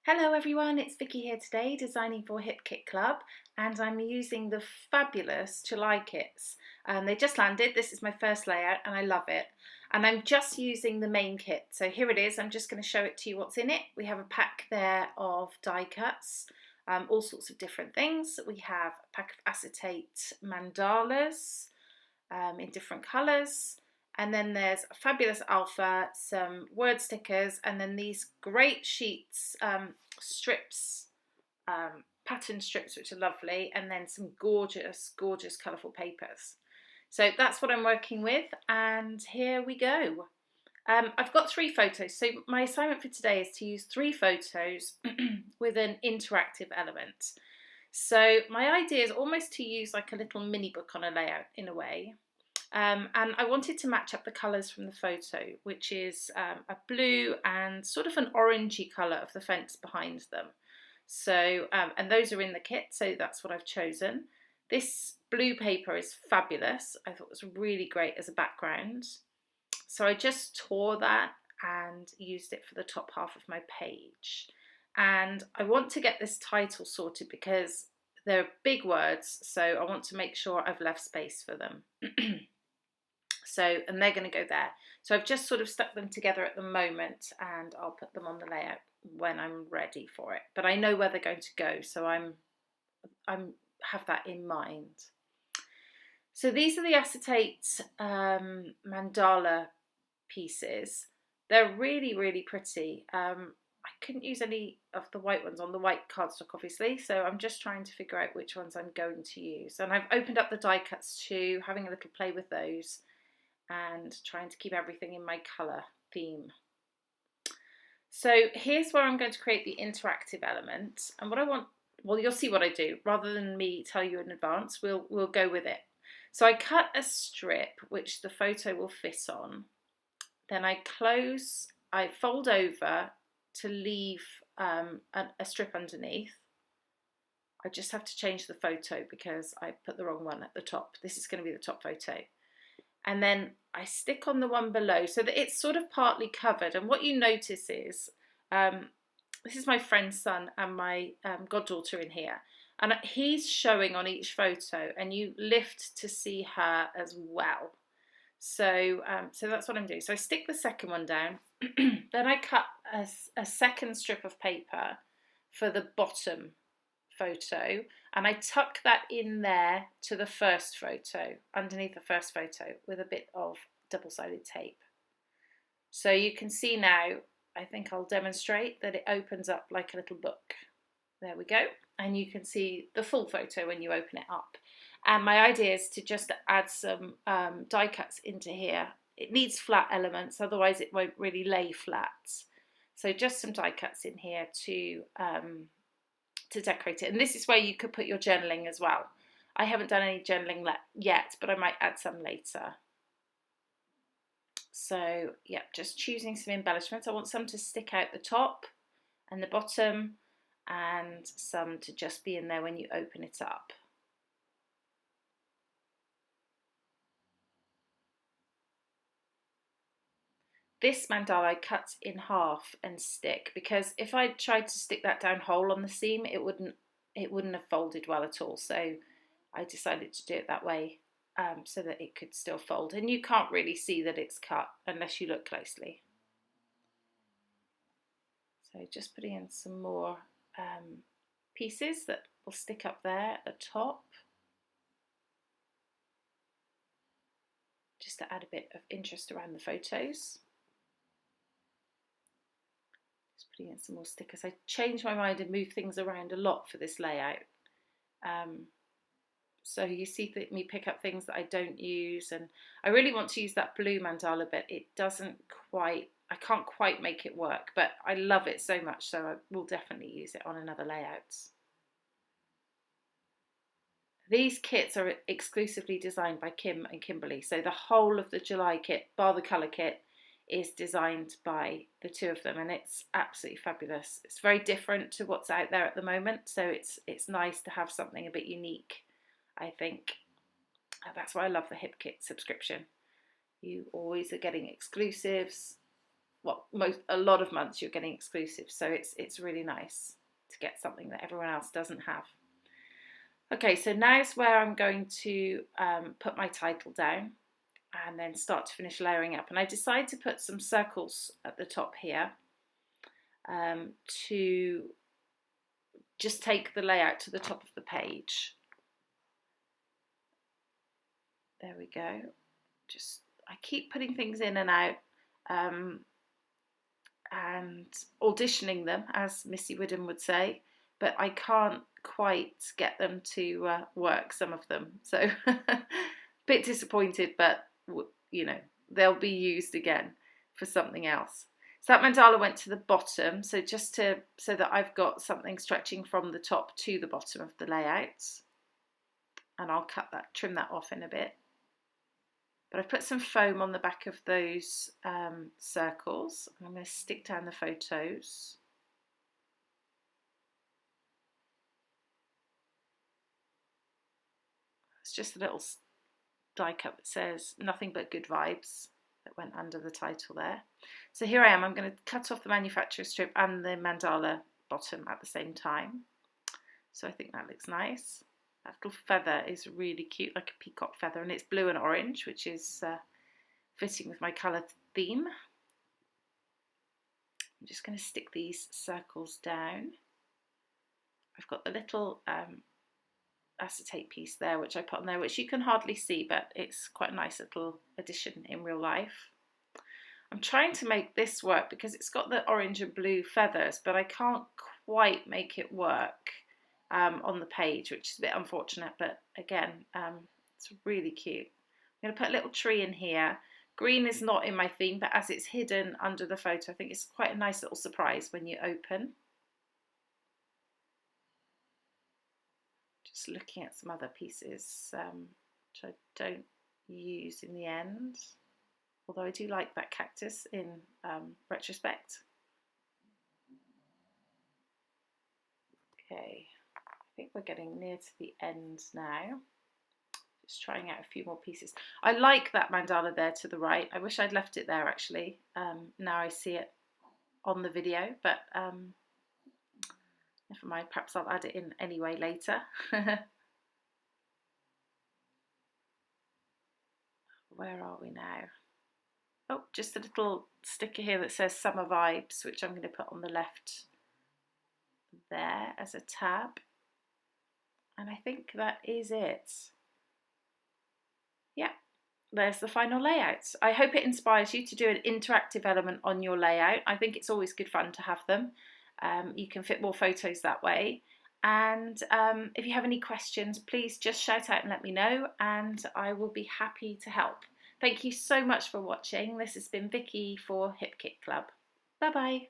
Hello everyone, it's Vicki here today, designing for Hip Kit Club, and I'm using the fabulous July kits. They just landed, this is my first layout and I love it. And I'm just using the main kit, so here it is, I'm just going to show it to you what's in it. We have a pack there of die cuts, all sorts of different things. We have a pack of acetate mandalas in different colours. And then there's a fabulous alpha, some word stickers, and then these great sheets, strips, pattern strips, which are lovely, and then some gorgeous, gorgeous colourful papers. So that's what I'm working with, and here we go. I've got 3 photos, so my assignment for today is to use 3 photos with an interactive element. So my idea is almost to use like a little mini book on a layout in a way. And I wanted to match up the colours from the photo, which is a blue and sort of an orangey colour of the fence behind them. So, and those are in the kit, so that's what I've chosen. This blue paper is fabulous. I thought it was really great as a background. So I just tore that and used it for the top half of my page. And I want to get this title sorted because they're big words, so I want to make sure I've left space for them. So, and they're going to go there. So I've just sort of stuck them together at the moment and I'll put them on the layout when I'm ready for it. But I know where they're going to go, so I'm have that in mind. So these are the acetate mandala pieces. They're really, really pretty. I couldn't use any of the white ones on the white cardstock, obviously, so I'm just trying to figure out which ones I'm going to use. And I've opened up the die cuts too, having a little play with those, and trying to keep everything in my colour theme. So here's where I'm going to create the interactive element, and what I want, well, you'll see what I do. Rather than me tell you in advance, we'll go with it. So I cut a strip which the photo will fit on, then I fold over to leave a strip underneath. I just have to change the photo because I put the wrong one at the top. This is going to be the top photo. And then I stick on the one below so that it's sort of partly covered. And what you notice is, this is my friend's son and my goddaughter in here. And he's showing on each photo and you lift to see her as well. So that's what I'm doing. So I stick the second one down. Then I cut a second strip of paper for the bottom photo, and I tuck that in there to the first photo, underneath the first photo, with a bit of double-sided tape. So you can see now, I think I'll demonstrate that it opens up like a little book. There we go. And you can see the full photo when you open it up. And my idea is to just add some die cuts into here. It needs flat elements, otherwise it won't really lay flat. So just some die cuts in here to decorate it. And this is where you could put your journaling as well. I haven't done any journaling yet, but I might add some later. So yeah, just choosing some embellishments. I want some to stick out the top and the bottom, and some to just be in there when you open it up. This mandala I cut in half and stick, because if I tried to stick that down whole on the seam, it wouldn't have folded well at all. So I decided to do it that way, so that it could still fold. And you can't really see that it's cut unless you look closely. So just putting in some more pieces that will stick up there at the top, just to add a bit of interest around the photos. Putting in some more stickers. I changed my mind and moved things around a lot for this layout. So you see me pick up things that I don't use, and I really want to use that blue mandala, but it doesn't quite, I can't quite make it work, but I love it so much, so I will definitely use it on another layout. These kits are exclusively designed by Kim and Kimberly, so the whole of the July kit, bar the colour kit, is designed by the two of them, and it's absolutely fabulous. It's very different to what's out there at the moment, so it's nice to have something a bit unique, I think. That's why I love the Hip Kit subscription. You always are getting exclusives, well, a lot of months you're getting exclusive, so it's really nice to get something that everyone else doesn't have. Okay, so now's where I'm going to put my title down and then start to finish layering up. And I decided to put some circles at the top here to just take the layout to the top of the page. There we go. I keep putting things in and out and auditioning them, as Missy Widden would say, but I can't quite get them to work, some of them. So a bit disappointed, but you know, they'll be used again for something else. So that mandala went to the bottom, so so that I've got something stretching from the top to the bottom of the layout. And I'll trim that off in a bit. But I've put some foam on the back of those circles. I'm going to stick down the photos. It's just a little die cut that says "Nothing but good vibes" that went under the title there. So here I am. I'm going to cut off the manufacturer strip and the mandala bottom at the same time. So I think that looks nice. That little feather is really cute, like a peacock feather, and it's blue and orange, which is fitting with my colour theme. I'm just going to stick these circles down. I've got the little acetate piece there, which I put on there, which you can hardly see, but it's quite a nice little addition in real life. I'm trying to make this work because it's got the orange and blue feathers, but I can't quite make it work on the page, which is a bit unfortunate, but again, it's really cute. I'm going to put a little tree in here. Green is not in my theme, but as it's hidden under the photo, I think it's quite a nice little surprise when you open. Just looking at some other pieces which I don't use in the end, although I do like that cactus in retrospect. Okay. I think we're getting near to the end now. Just trying out a few more pieces. I like that mandala there to the right. I wish I'd left it there actually. Now I see it on the video, but never mind, perhaps I'll add it in anyway later. Where are we now? Oh, just a little sticker here that says Summer Vibes, which I'm going to put on the left there as a tab. And I think that is it. Yeah, there's the final layout. I hope it inspires you to do an interactive element on your layout. I think it's always good fun to have them. You can fit more photos that way. And if you have any questions, please just shout out and let me know, and I will be happy to help. Thank you so much for watching. This has been Vicki for Hip Kit Club. Bye bye.